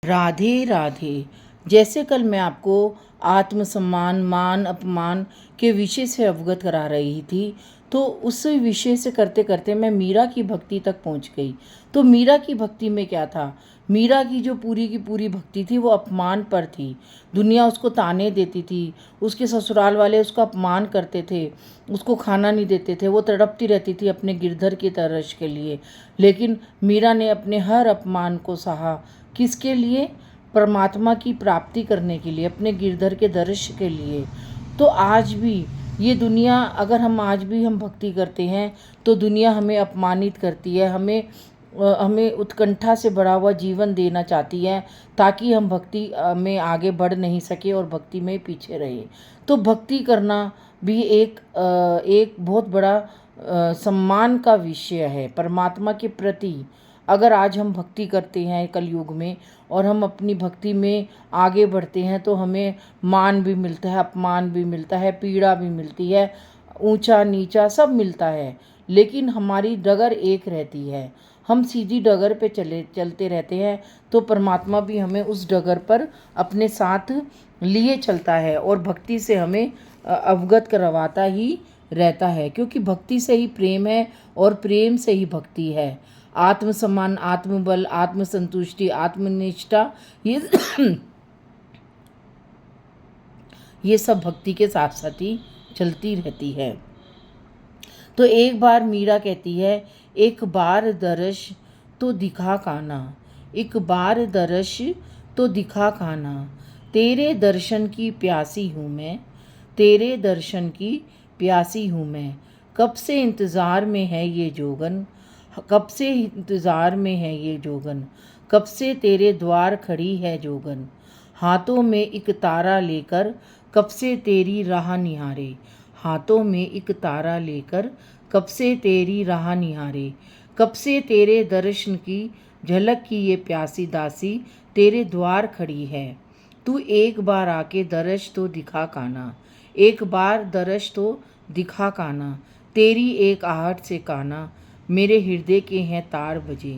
राधे राधे। जैसे कल मैं आपको आत्मसम्मान मान अपमान के विषय से अवगत करा रही थी, तो उस विषय से करते करते मैं मीरा की भक्ति तक पहुंच गई। तो मीरा की भक्ति में क्या था? मीरा की जो पूरी की पूरी भक्ति थी वो अपमान पर थी। दुनिया उसको ताने देती थी, उसके ससुराल वाले उसका अपमान करते थे, उसको खाना नहीं देते थे, वो तड़पती रहती थी अपने गिरधर की तरस के लिए। लेकिन मीरा ने अपने हर अपमान को सहा। किसके लिए? परमात्मा की प्राप्ति करने के लिए, अपने गिरधर के दर्श के लिए। तो आज भी ये दुनिया, अगर हम भक्ति करते हैं तो दुनिया हमें अपमानित करती है, हमें उत्कंठा से भरा हुआ जीवन देना चाहती है, ताकि हम भक्ति में आगे बढ़ नहीं सके और भक्ति में पीछे रहे। तो भक्ति करना भी एक बहुत बड़ा सम्मान का विषय है परमात्मा के प्रति। अगर आज हम भक्ति करते हैं कलयुग में और हम अपनी भक्ति में आगे बढ़ते हैं, तो हमें मान भी मिलता है, अपमान भी मिलता है, पीड़ा भी मिलती है, ऊंचा नीचा सब मिलता है। लेकिन हमारी डगर एक रहती है, हम सीधी डगर पे चलते रहते हैं, तो परमात्मा भी हमें उस डगर पर अपने साथ लिए चलता है और भक्ति से हमें अवगत करवाता ही रहता है। क्योंकि भक्ति से ही प्रेम है और प्रेम से ही भक्ति है। आत्मसम्मान, आत्मबल, आत्मसंतुष्टि, आत्मनिष्ठा, ये सब भक्ति के साथ साथ ही चलती रहती है। तो एक बार मीरा कहती है, एक बार दर्श तो दिखा काना, एक बार दर्श तो दिखा काना, तेरे दर्शन की प्यासी हूँ मैं, तेरे दर्शन की प्यासी हूँ मैं। कब से इंतज़ार में है ये जोगन, कब से इंतज़ार में है ये जोगन, कब से तेरे द्वार खड़ी है जोगन। हाथों में एक तारा लेकर कब से तेरी राह निहारे, हाथों में एक तारा लेकर कब से तेरी राह निहारे। कब से तेरे दर्शन की झलक की ये प्यासी दासी तेरे द्वार खड़ी है। तू एक बार आके दर्श तो दिखा काना, एक बार दर्श तो दिखा काना, तेरी एक आहट से काना मेरे हृदय के हैं तार बजे,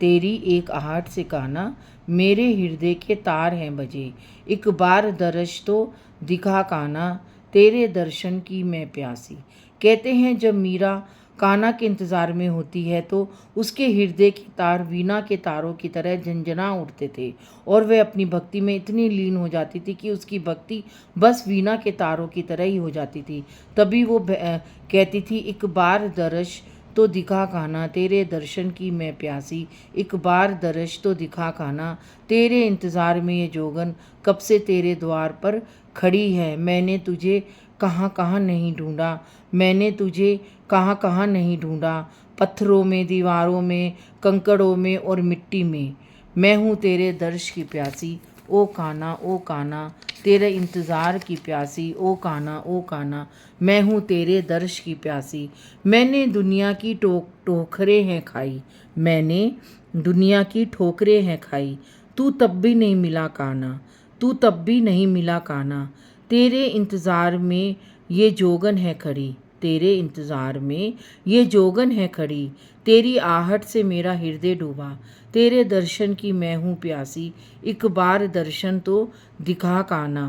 तेरी एक आहट से काना मेरे हृदय के तार हैं बजे। एक बार दर्श तो दिखा काना, तेरे दर्शन की मैं प्यासी। कहते हैं जब मीरा काना के इंतज़ार में होती है तो उसके हृदय के तार वीणा के तारों की तरह झंझना उठते थे और वह अपनी भक्ति में इतनी लीन हो जाती थी कि उसकी भक्ति बस वीणा के तारों की तरह ही हो जाती थी। तभी वो कहती थी, एक बार दर्श तो दिखा काना, तेरे दर्शन की मैं प्यासी। एक बार दर्श तो दिखा काना, तेरे इंतज़ार में ये जोगन कब से तेरे द्वार पर खड़ी है। मैंने तुझे कहाँ कहाँ नहीं ढूंढा, मैंने तुझे कहाँ कहाँ नहीं ढूंढा, पत्थरों में, दीवारों में, कंकड़ों में और मिट्टी में। मैं हूँ तेरे दर्श की प्यासी, ओ काना तेरे इंतज़ार की प्यासी, ओ काना मैं हूँ तेरे दर्श की प्यासी। मैंने दुनिया की ठोकरें हैं खाई, मैंने दुनिया की ठोकरें हैं खाई, तू तब भी नहीं मिला काना, तू तब भी नहीं मिला काना। तेरे इंतज़ार में ये जोगन है खड़ी, तेरे इंतज़ार में ये जोगन है खड़ी, तेरी आहट से मेरा हृदय डूबा, तेरे दर्शन की मैं हूँ प्यासी। एक बार दर्शन तो दिखा काना,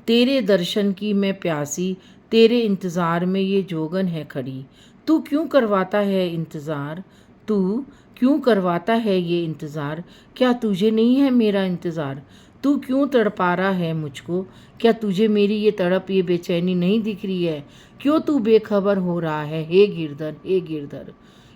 तेरे दर्शन की मैं प्यासी, तेरे इंतज़ार में ये जोगन है खड़ी। तू क्यों करवाता है इंतज़ार, तू क्यों करवाता है ये इंतज़ार, क्या तुझे नहीं है मेरा इंतज़ार। तू क्यों तड़पा रहा है मुझको, क्या तुझे मेरी ये तड़प, ये बेचैनी नहीं दिख रही है। क्यों तू बेखबर हो रहा है, हे गिरधर, हे गिरधर।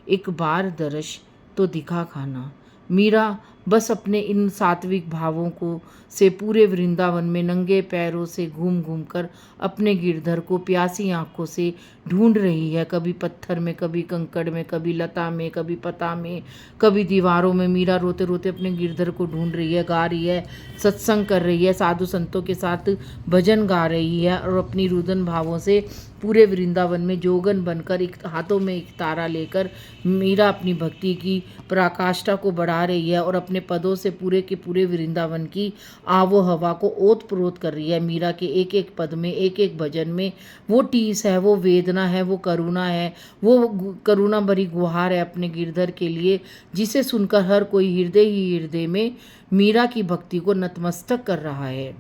एक बार दर्श तो दिखा खाना। मीरा बस अपने इन सात्विक भावों को से पूरे वृंदावन में नंगे पैरों से घूम घूम कर अपने गिरधर को प्यासी आंखों से ढूंढ रही है। कभी पत्थर में, कभी कंकड़ में, कभी लता में, कभी पता में, कभी दीवारों में। मीरा रोते रोते अपने गिरधर को ढूंढ रही है, गा रही है, सत्संग कर रही है, साधु संतों के साथ भजन गा रही है और अपनी रुदन भावों से पूरे वृंदावन में जोगन बनकर एक हाथों में एक तारा लेकर मीरा अपनी भक्ति की पराकाष्ठा को बढ़ा रही है और अपने पदों से पूरे के पूरे वृंदावन की आवो हवा को ओत प्रोत कर रही है। मीरा के एक एक पद में, एक एक भजन में वो टीस है, वो वेदना है, वो करुणा है, वो करुणा भरी गुहार है अपने गिरधर के लिए, जिसे सुनकर हर कोई हृदय ही हृदय में मीरा की भक्ति को नतमस्तक कर रहा है।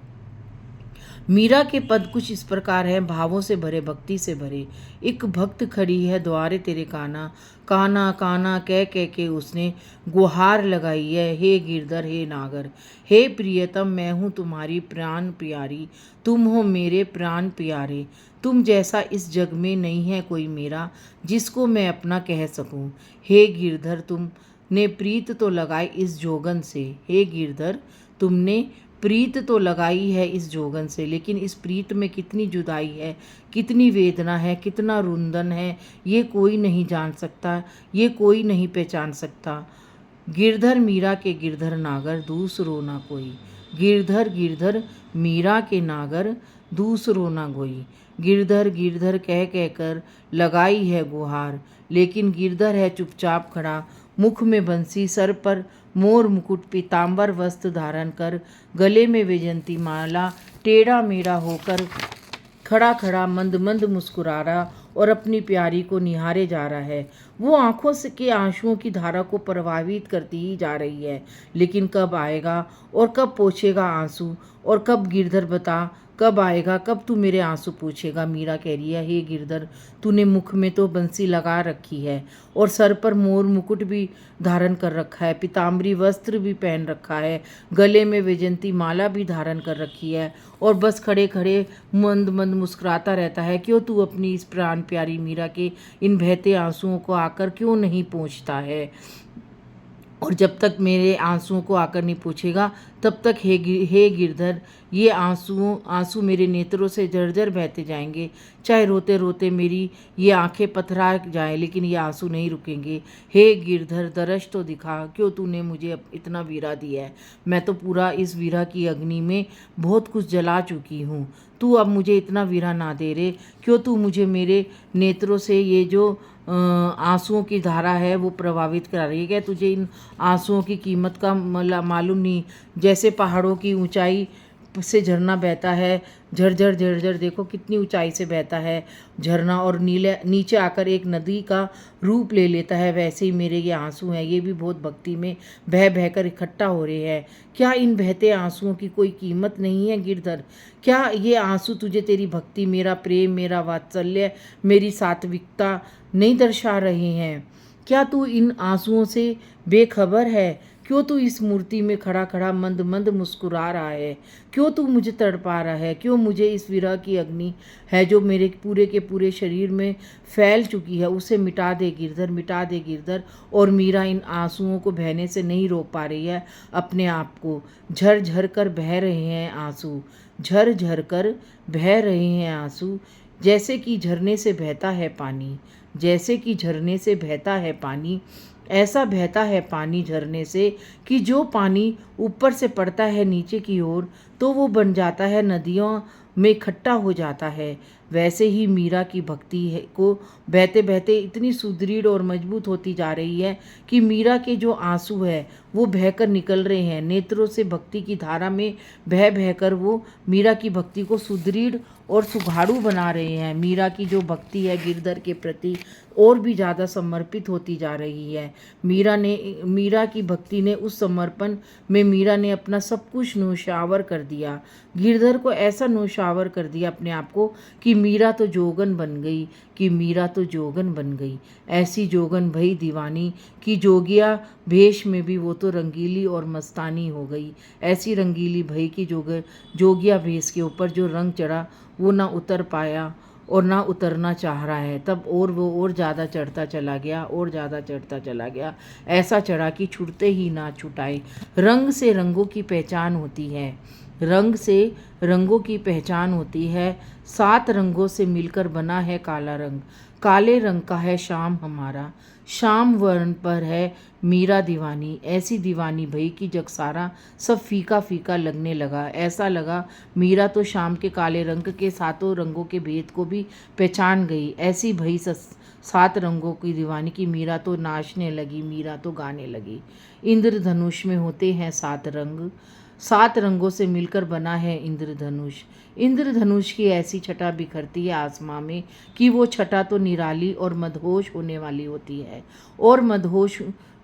मीरा के पद कुछ इस प्रकार हैं, भावों से भरे, भक्ति से भरे। एक भक्त खड़ी है द्वारे तेरे काना, काना काना कह कह के उसने गुहार लगाई है, हे गिरधर हे नागर, हे प्रियतम मैं हूँ तुम्हारी प्राण प्यारी, तुम हो मेरे प्राण प्यारे, तुम जैसा इस जग में नहीं है कोई मेरा, जिसको मैं अपना कह सकूं। हे गिरधर तुमने प्रीत तो लगाई इस जोगन से, हे गिरधर तुमने प्रीत तो लगाई है इस जोगन से, लेकिन इस प्रीत में कितनी जुदाई है, कितनी वेदना है, कितना रुंदन है, ये कोई नहीं जान सकता, ये कोई नहीं पहचान सकता। गिरधर मीरा के गिरधर नागर, दूसरो ना कोई। गिरधर गिरधर मीरा के नागर, दूसरो ना कोई। गिरधर गिरधर कह कह कर लगाई है गुहार, लेकिन गिरधर है चुपचाप खड़ा, मुख में बंसी, सर पर मोर मुकुट, पीतांबर वस्त्र धारण कर, गले में वैजयंती माला, टेढ़ा मेढ़ा होकर खड़ा खड़ा मंद मंद मुस्कुरा रहा और अपनी प्यारी को निहारे जा रहा है। वो आंखों से के आंसुओं की धारा को प्रभावित करती ही जा रही है, लेकिन कब आएगा और कब पोंछेगा आंसू, और कब गिरधर बता कब आएगा, कब तू मेरे आंसू पूछेगा। मीरा कह रही है, हे गिरधर तूने मुख में तो बंसी लगा रखी है और सर पर मोर मुकुट भी धारण कर रखा है, पीताम्बरी वस्त्र भी पहन रखा है, गले में वैजयंती माला भी धारण कर रखी है, और बस खड़े खड़े मंद मंद मुस्कुराता रहता है। क्यों तू अपनी इस प्राण प्यारी मीरा के इन बहते आंसुओं को आकर क्यों नहीं पहुँचता है, और जब तक मेरे आंसुओं को आकर नहीं पूछेगा तब तक हे गिरधर ये आंसू मेरे नेत्रों से जर्जर बहते जाएंगे, चाहे रोते रोते मेरी ये आंखें पथरा जाए, लेकिन ये आंसू नहीं रुकेंगे। हे गिरधर दरश तो दिखा, क्यों तूने मुझे इतना वीरा दिया है, मैं तो पूरा इस वीरा की अग्नि में बहुत कुछ जला चुकी हूँ, तू अब मुझे इतना वीरा ना दे रे, क्यों तू मुझे मेरे नेत्रों से ये जो आंसुओं की धारा है वो प्रभावित करा रही है। क्या तुझे इन आंसुओं की कीमत का मालूम नहीं, जैसे पहाड़ों की ऊंचाई से झरना बहता है, झरझर झरझर देखो कितनी ऊंचाई से बहता है झरना और नीचे आकर एक नदी का रूप ले लेता है, वैसे ही मेरे ये आंसू हैं, ये भी बहुत भक्ति में बह बहकर इकट्ठा हो रहे हैं। क्या इन बहते आंसुओं की कोई कीमत नहीं है गिरधर? क्या ये आंसू तुझे तेरी भक्ति, मेरा प्रेम, मेरा वात्सल्य, मेरी सात्विकता नहीं दर्शा रहे हैं? क्या तू इन आंसुओं से बेखबर है? क्यों तू इस मूर्ति में खड़ा खड़ा मंद मंद मुस्कुरा रहा है? क्यों तू मुझे तड़पा रहा है? क्यों मुझे इस विरह की अग्नि है जो मेरे पूरे के पूरे शरीर में फैल चुकी है, उसे मिटा दे गिरधर, मिटा दे गिरधर। और मीरा इन आंसुओं को बहने से नहीं रोक पा रही है अपने आप को। झर झर कर बह रहे हैं आंसू, झर झर कर बह रहे हैं आंसू, जैसे कि झरने से बहता है पानी, जैसे कि झरने से बहता है पानी। ऐसा बहता है पानी झरने से कि जो पानी ऊपर से पड़ता है नीचे की ओर तो वो बन जाता है नदियों में इकट्ठा हो जाता है। वैसे ही मीरा की भक्ति है को बहते बहते इतनी सुदृढ़ और मजबूत होती जा रही है कि मीरा के जो आंसू है वो बहकर निकल रहे हैं नेत्रों से, भक्ति की धारा में बह बहकर वो मीरा की भक्ति को सुदृढ़ और सुघाड़ू बना रहे हैं। मीरा की जो भक्ति है गिरधर के प्रति और भी ज़्यादा समर्पित होती जा रही है। मीरा की भक्ति ने उस समर्पण में मीरा ने अपना सब कुछ नौशावर कर दिया, गिरधर को ऐसा नौशावर कर दिया अपने आप को कि मीरा तो जोगन बन गई, कि मीरा तो जोगन बन गई। ऐसी जोगन भई दीवानी कि जोगिया भेष में भी वो तो रंगीली और मस्तानी हो गई। ऐसी रंगीली भई कि जोगिया भेष के ऊपर जो रंग चढ़ा वो ना उतर पाया और ना उतरना चाह रहा है। तब और वो और ज़्यादा चढ़ता चला गया, और ज़्यादा चढ़ता चला गया, ऐसा चढ़ा कि छुटते ही ना छुटाए। रंग से रंगों की पहचान होती है, रंग से रंगों की पहचान होती है। 7 रंगों से मिलकर बना है काला रंग, काले रंग का है शाम हमारा, शाम वर्ण पर है मीरा दीवानी। ऐसी दीवानी भई कि जग सारा सब फीका फीका लगने लगा। ऐसा लगा मीरा तो शाम के काले रंग के 7 रंगों के भेद को भी पहचान गई। ऐसी भई सात रंगों की दीवानी की। मीरा तो नाचने लगी, मीरा तो गाने लगी। इंद्रधनुष में होते हैं सात रंग, सात रंगों से मिलकर बना है इंद्रधनुष। इंद्रधनुष की ऐसी छटा बिखरती है आसमां में कि वो छटा तो निराली और मदहोश होने वाली होती है, और मदहोश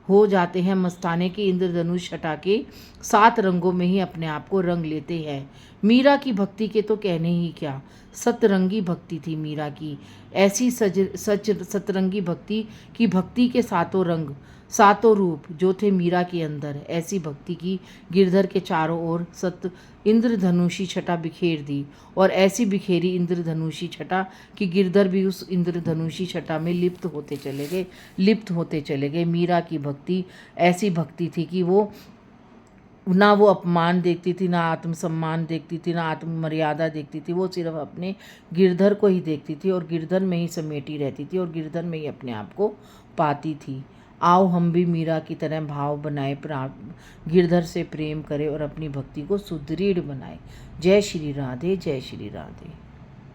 हो जाते हैं मस्ताने के इंद्रधनुष छटा के सात रंगों में ही अपने आप को रंग लेते हैं। मीरा की भक्ति के तो कहने ही क्या, सतरंगी भक्ति थी मीरा की। ऐसी सतरंगी भक्ति की भक्ति के सातों रंग, सातों रूप जो थे मीरा के अंदर, ऐसी भक्ति की गिरधर के चारों ओर सत इंद्रधनुषी छटा बिखेर दी। और ऐसी बिखेरी इंद्रधनुषी छटा कि गिरधर भी उस इंद्रधनुषी छटा में लिप्त होते चले गए। मीरा की भक्ति ऐसी भक्ति थी कि वो ना वो अपमान देखती थी, ना आत्मसम्मान देखती थी, ना आत्म मर्यादा देखती थी। वो सिर्फ अपने गिरधर को ही देखती थी और गिरधर में ही समेटी रहती थी और गिरधर में ही अपने आप को पाती थी। आओ हम भी मीरा की तरह भाव बनाए, गिरधर से प्रेम करें और अपनी भक्ति को सुदृढ़ बनाए। जय श्री राधे, जय श्री राधे।